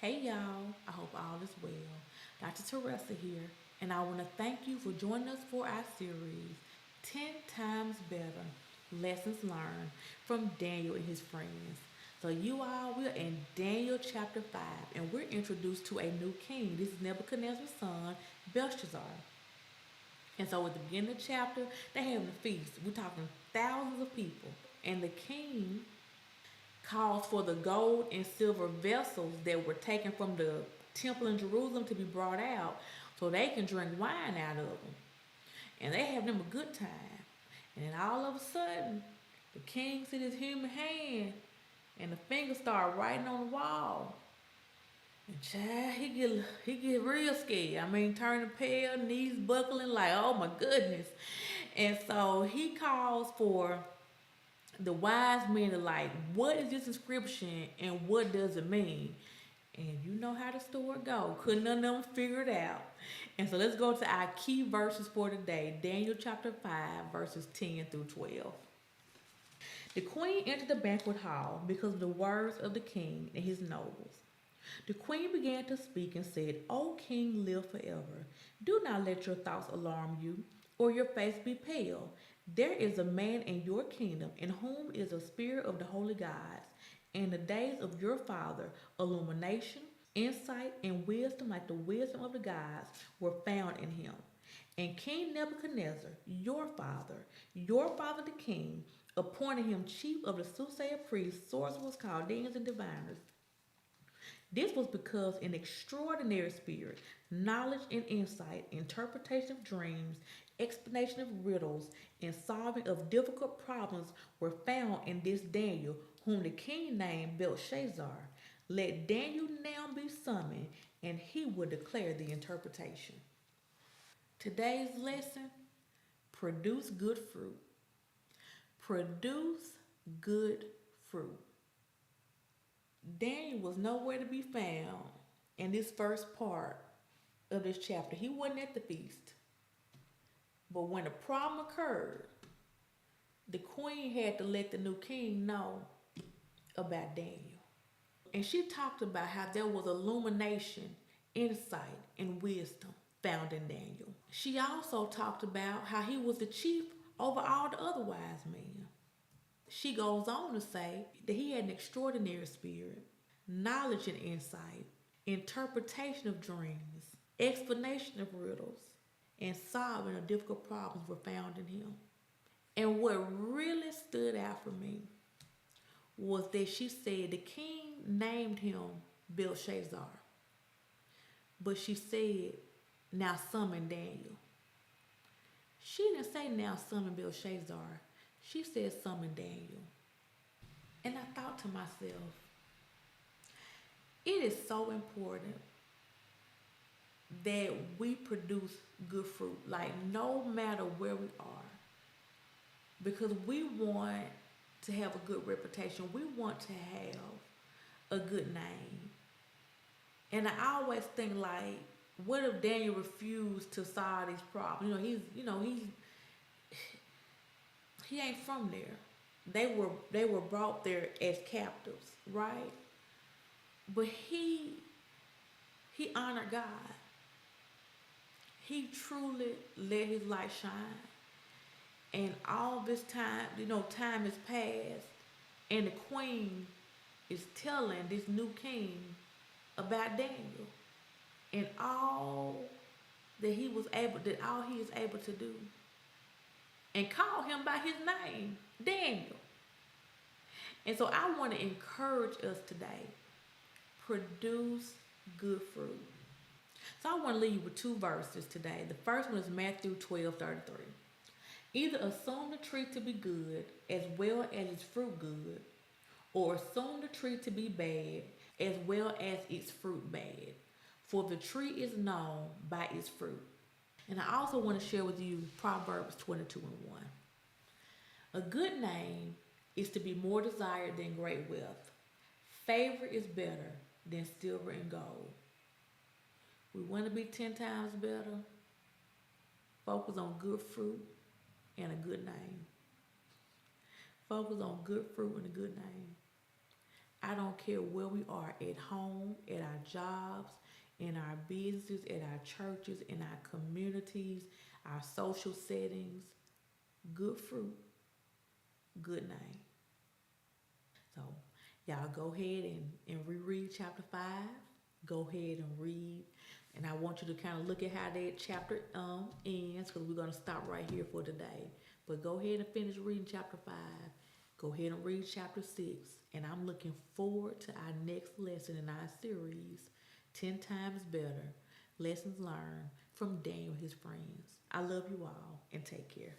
Hey y'all, I hope all is well. Dr. Teresa here, and I want to thank you for joining us for our series 10 Times Better Lessons Learned from Daniel and his friends. So, you all, we're in Daniel chapter 5, and we're introduced to a new king. This is Nebuchadnezzar's son, Belshazzar. And so, at the beginning of the chapter, they having a feast. We're talking thousands of people, and the king calls for the gold and silver vessels that were taken from the temple in Jerusalem to be brought out so they can drink wine out of them. And they have them a good time. And then all of a sudden, the king sees his human hand and the finger start writing on the wall. And child, he get real scared. I mean, turning pale, knees buckling, like, oh my goodness. And so he calls for the wise men are like, what is this inscription and what does it mean? And you know how the story go. Couldn't none of them figure it out. And so let's go to our key verses for today. Daniel chapter 5, verses 10 through 12. The queen entered the banquet hall because of the words of the king and his nobles. The queen began to speak and said, O king, live forever. Do not let your thoughts alarm you, or your face be pale. There is a man in your kingdom in whom is a spirit of the holy gods. In the days of your father, illumination, insight, and wisdom like the wisdom of the gods were found in him. And King Nebuchadnezzar, your father the king, appointed him chief of the soothsayer priests, sorcerers, Chaldeans, and diviners. This was because an extraordinary spirit, knowledge and insight, interpretation of dreams, explanation of riddles, and solving of difficult problems were found in this Daniel, whom the king named Belshazzar. Let Daniel now be summoned, and he will declare the interpretation. Today's lesson: produce good fruit. Produce good fruit. Daniel was nowhere to be found in this first part of this chapter. He wasn't at the feast. But when a problem occurred, the queen had to let the new king know about Daniel. And she talked about how there was illumination, insight, and wisdom found in Daniel. She also talked about how he was the chief over all the other wise men. She goes on to say that he had an extraordinary spirit, knowledge and insight, interpretation of dreams, explanation of riddles, and solving of difficult problems were found in him. And what really stood out for me was that she said the king named him Belshazzar, but she said, now summon Daniel. She didn't say now summon Belshazzar. She said summon Daniel. And I thought to myself, it is so important that we produce good fruit, like no matter where we are, because we want to have a good reputation. We want to have a good name. And I always think like, what if Daniel refused to solve these problems? He ain't from there. They were brought there as captives, right? But he honored God. He truly let his light shine. And all this time, time has passed, and the queen is telling this new king about Daniel and all all he is able to do, and call him by his name, Daniel. And so I want to encourage us today, produce good fruit. So I want to leave you with two verses today. The first one is Matthew 12:33. Either assume the tree to be good as well as its fruit good, or assume the tree to be bad as well as its fruit bad. For the tree is known by its fruit. And I also want to share with you Proverbs 22:1. A good name is to be more desired than great wealth. Favor is better than silver and gold. We want to be 10 times better. Focus on good fruit and a good name. Focus on good fruit and a good name. I don't care where we are, at home, at our jobs, in our businesses, at our churches, in our communities, our social settings. Good fruit, good name. So, y'all go ahead and reread chapter 5. Go ahead and read. And I want you to kind of look at how that chapter ends because we're going to stop right here for today. But go ahead and finish reading chapter 5. Go ahead and read chapter 6. And I'm looking forward to our next lesson in our series 10 Times Better Lessons Learned from Daniel and his friends. I love you all and take care.